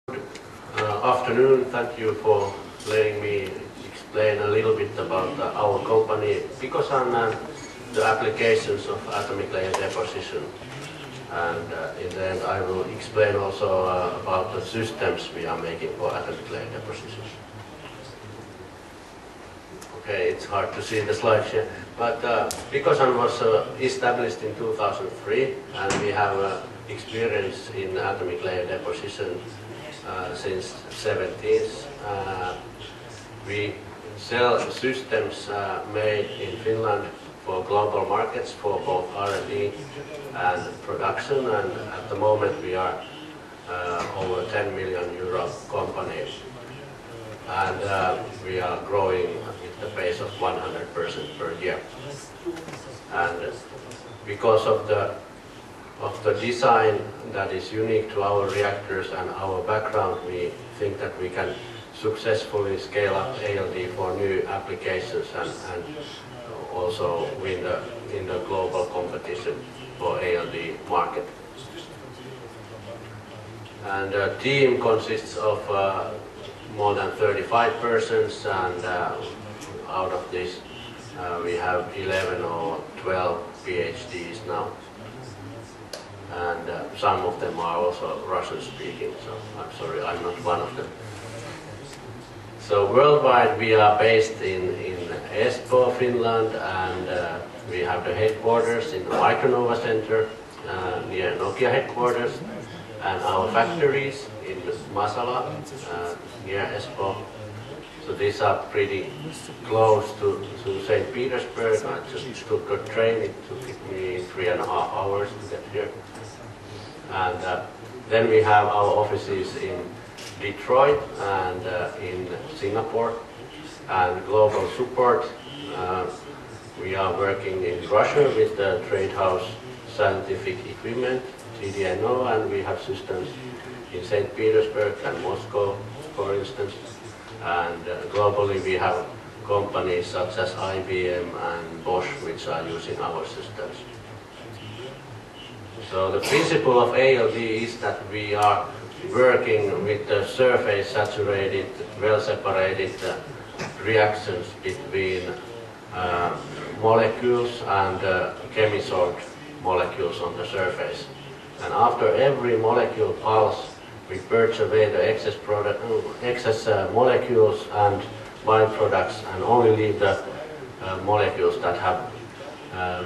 Afternoon. Thank you for letting me explain a little bit about our company Picosun and the applications of atomic layer deposition. And in the end I will explain also about the systems we are making for atomic layer deposition. Okay, it's hard to see the slides here, but Picosun was established in 2003 and we have experience in atomic layer deposition since 70s. We sell systems made in Finland for global markets for both R&D and production, and at the moment we are over 10 million euro company, and we are growing with the pace of 100% per year. And because of the design that is unique to our reactors and our background, we think that we can successfully scale up ALD for new applications and also win in the global competition for ALD market. And the team consists of more than 35 persons, and out of this we have 11 or 12 PhDs now. And some of them are also Russian speaking, so I'm sorry, I'm not one of them. So worldwide we are based in Espoo, Finland, and we have the headquarters in the Micronova Center near Nokia headquarters, and our factories in Masala near Espoo. So these are pretty close to St. Petersburg. I just took a train, it took me 3.5 hours to get here. And then we have our offices in Detroit and in Singapore, and global support. We are working in Russia with the Trade House Scientific Equipment, TDNO, and we have systems in St. Petersburg and Moscow, for instance. And globally we have companies such as IBM and Bosch which are using our systems. So the principle of ALD is that we are working with the surface saturated, well separated reactions between molecules and chemisorped molecules on the surface. And after every molecule pulse we purge away the excess molecules and byproducts and only leave the molecules that have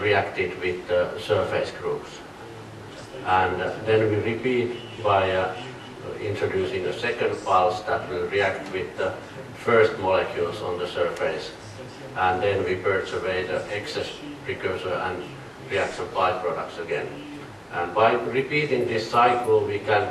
reacted with the surface groups. And then we repeat by introducing a second pulse that will react with the first molecules on the surface, and then we purge away the excess precursor and reaction byproducts again. And by repeating this cycle we can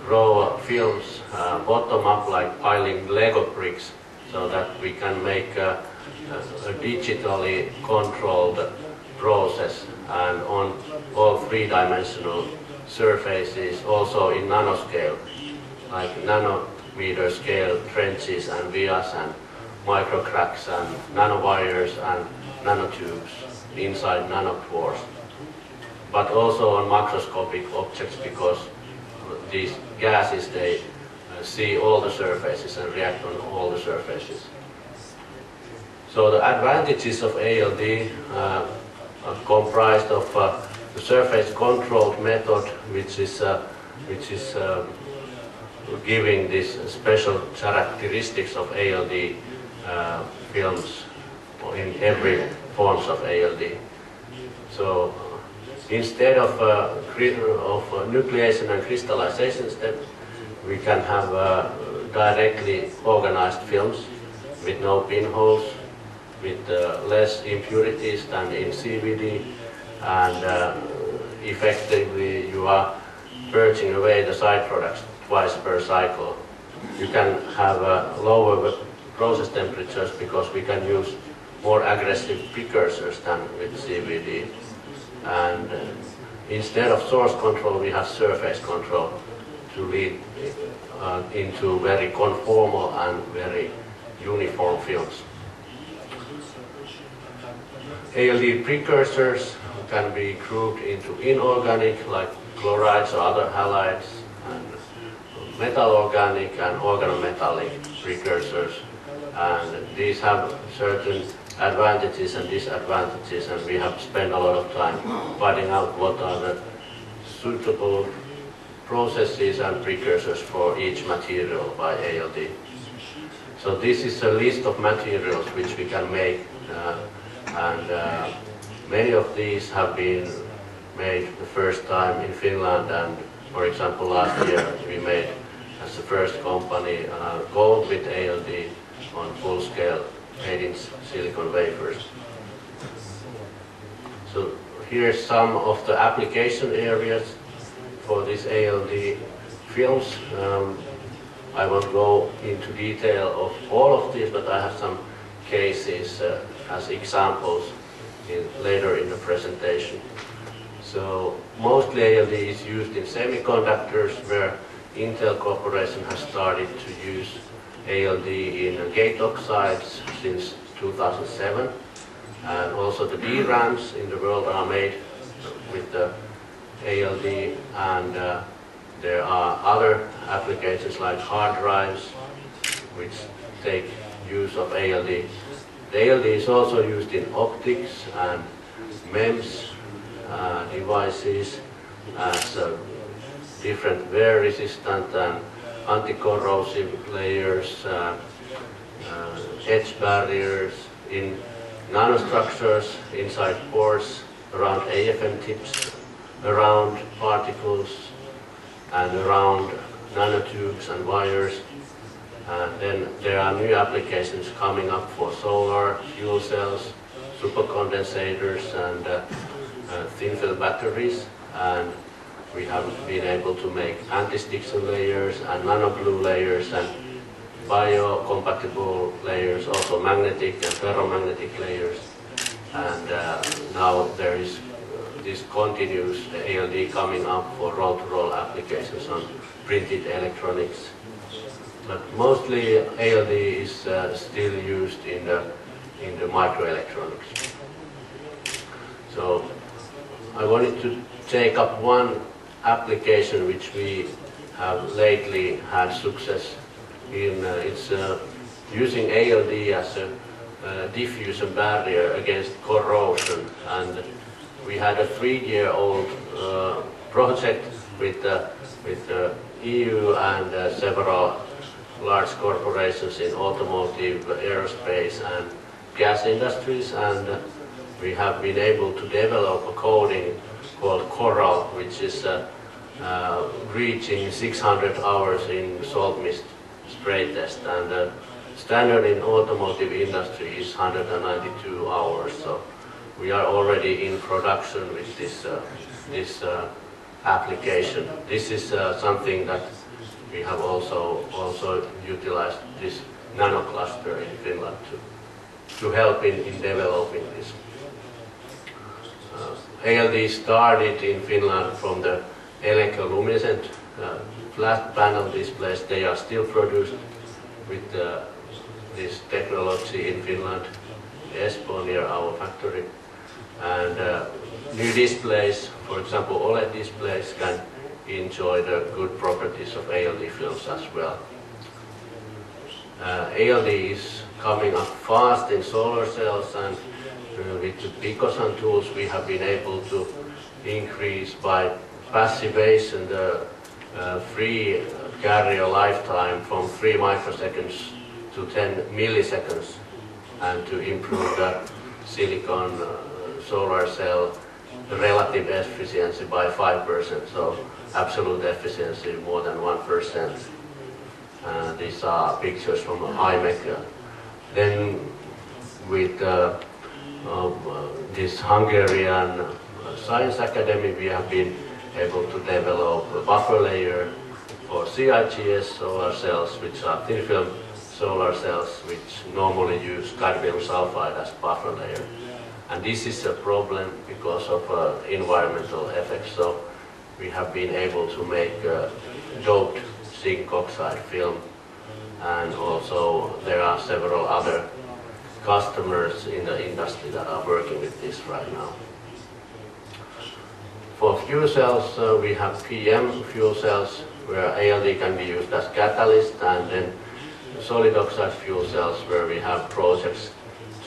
grow films bottom up like piling Lego bricks, so that we can make a digitally controlled process and on all three-dimensional surfaces, also in nanoscale, like nanometer scale trenches and vias and microcracks and nanowires and nanotubes inside nanopores, but also on macroscopic objects, because these gases, they see all the surfaces and react on all the surfaces. So the advantages of ALD are comprised of the surface controlled method, which is giving these special characteristics of ALD films in every forms of ALD. So instead of nucleation and crystallization step, we can have directly organized films with no pinholes, with less impurities than in CVD, and effectively you are purging away the side products twice per cycle. You can have lower process temperatures because we can use more aggressive precursors than with CVD. And instead of source control we have surface control to lead into very conformal and very uniform films. ALD precursors can be grouped into inorganic, like chlorides or other halides, and metal organic and organometallic precursors, and these have certain advantages and disadvantages, and we have spent a lot of time finding out what are the suitable processes and precursors for each material by ALD. So this is a list of materials which we can make, and many of these have been made the first time in Finland, and for example last year we made as the first company gold with ALD on full scale 8-inch silicon wafers. So here's some of the application areas for these ALD films. I won't go into detail of all of these, but I have some cases as examples later in the presentation. So mostly ALD is used in semiconductors, where Intel Corporation has started to use ALD in gate oxides since 2007. And also the DRAMs in the world are made with the ALD, and there are other applications like hard drives which take use of ALD. The ALD is also used in optics and MEMS devices as different wear resistant and anti-corrosive layers, edge barriers in nanostructures inside pores, around AFM tips, around particles, and around nanotubes and wires. And then there are new applications coming up for solar, fuel cells, supercondensators, and thin film batteries. And we have been able to make anti-Stickson layers and nanoglue layers and biocompatible layers, also magnetic and ferromagnetic layers. And now there is this continuous ALD coming up for roll-to-roll applications on printed electronics. But mostly ALD is still used in the microelectronics. So I wanted to take up one application which we have lately had success in. It's using ALD as a diffusion barrier against corrosion, and we had a 3-year-old project with the EU and several large corporations in automotive, aerospace and gas industries, and we have been able to develop a coating called Coral, which is reaching 600 hours in salt mist spray test, and standard in automotive industry is 192 hours. So we are already in production with this application. This is something that we have also utilized this nanocluster in Finland to help in developing this. ALD started in Finland from the electroluminescent flat panel displays. They are still produced with this technology in Finland, Espoo, near our factory. And new displays, for example OLED displays, can enjoy the good properties of ALD films as well. ALD is coming up fast in solar cells, and with the Picosun tools we have been able to increase by passivation the free carrier lifetime from 3 microseconds to 10 milliseconds, and to improve the silicon solar cell relative efficiency by 5%, so absolute efficiency more than 1%. These are pictures from IMEC. Then with this Hungarian Science Academy, we have been able to develop a buffer layer for CIGS solar cells, which are thin film solar cells which normally use cadmium sulfide as buffer layer. And this is a problem because of environmental effects. So we have been able to make doped zinc oxide film, and also there are several other customers in the industry that are working with this right now. For fuel cells, we have PM fuel cells where ALD can be used as catalyst, and then solid oxide fuel cells where we have projects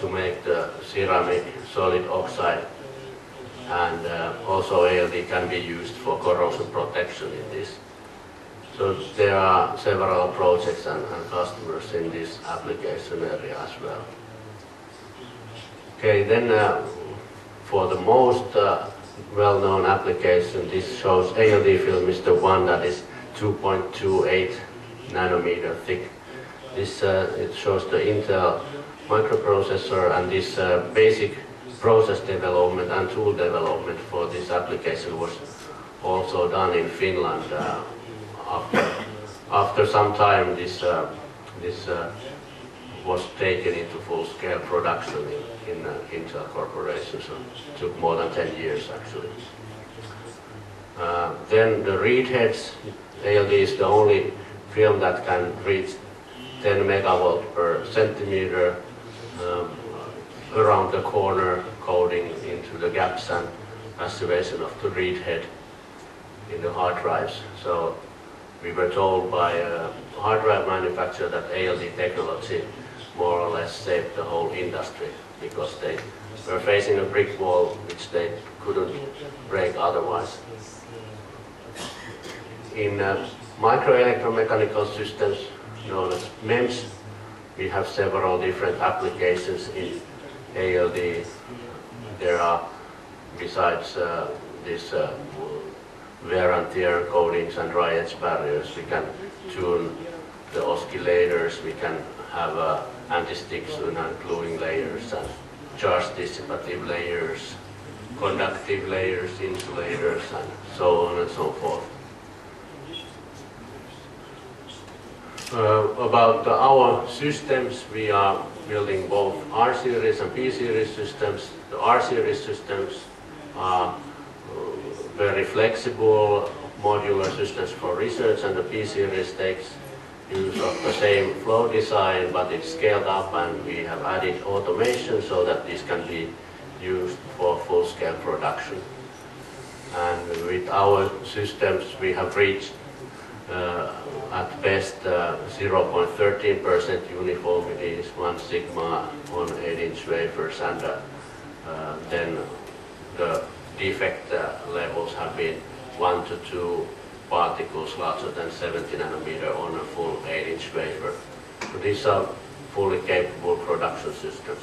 to make the ceramic solid oxide, and also ALD can be used for corrosion protection in this. So there are several projects and customers in this application area as well. Okay, then for the most well-known application, this shows ALD film is the one that is 2.28 nanometer thick. This it shows the Intel microprocessor, and this basic process development and tool development for this application was also done in Finland. After some time, this was taken into full-scale production in Intel Corporation, so it took more than 10 years actually. Then the reed heads, ALD is the only film that can reach 10 megavolt per centimeter around the corner, coding into the gaps and passivation of the reed head in the hard drives. So we were told by a hard drive manufacturer that ALD technology more or less saved the whole industry, because they were facing a brick wall which they couldn't break otherwise. In microelectromechanical systems known as MEMS, we have several different applications in ALD. There are, besides this wear and tear coatings and dry edge barriers, we can tune the oscillators, we can have anti-stick-soon and gluing layers, and charge dissipative layers, conductive layers, insulators, and so on and so forth. About our systems, we are building both R-series and P-series systems. The R-series systems are very flexible modular systems for research, and the P-series takes use of the same flow design, but it's scaled up, and we have added automation so that these can be used for full-scale production. And with our systems, we have reached at best 0.13% uniformity, 1 sigma on 8-inch wafers, and then the defect levels have been 1 to 2 particles larger than 70 nanometer on a full 8-inch wafer. So these are fully capable production systems.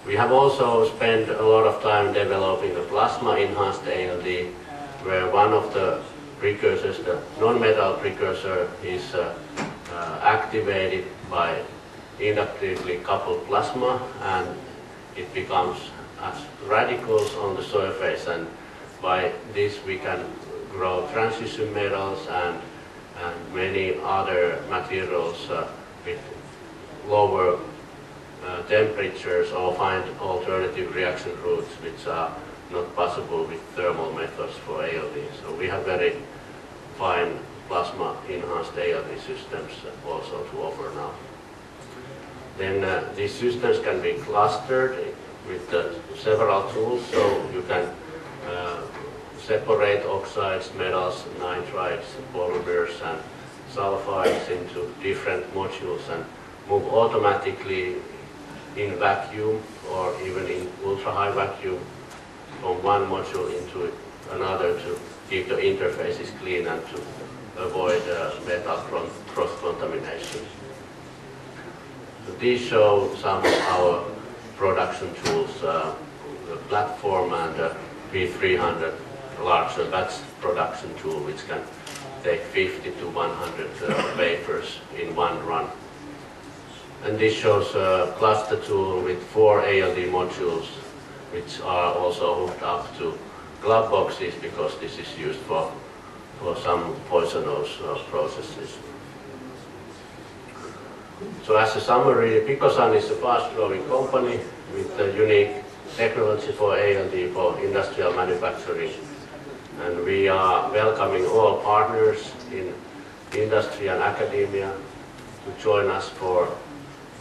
We have also spent a lot of time developing a plasma-enhanced ALD, where one of the precursors, the non-metal precursor, is activated by inductively coupled plasma, and it becomes as radicals on the surface, and by this we can grow transition metals and many other materials with lower temperatures, or find alternative reaction routes which are not possible with thermal methods for ALD. So we have very fine plasma enhanced ALD systems also to offer now. Then these systems can be clustered with several tools, so you can separate oxides, metals, nitrides, polymers and sulfides into different modules and move automatically in vacuum or even in ultra-high vacuum from one module into another to keep the interfaces clean and to avoid metal cross-contamination. So these show some of our production tools, the platform and the P300 larger batch production tool, which can take 50 to 100 wafers in one run. And this shows a cluster tool with 4 ALD modules, which are also hooked up to glove boxes, because this is used for some poisonous processes. So as a summary, Picosun is a fast-growing company with a unique technology for ALD for industrial manufacturing. And we are welcoming all partners in industry and academia to join us for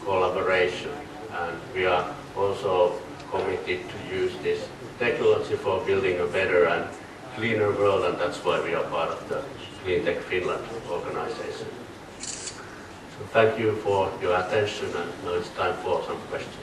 collaboration. And we are also committed to use this technology for building a better and cleaner world, and that's why we are part of the Clean Tech Finland organization. So thank you for your attention, and now it's time for some questions.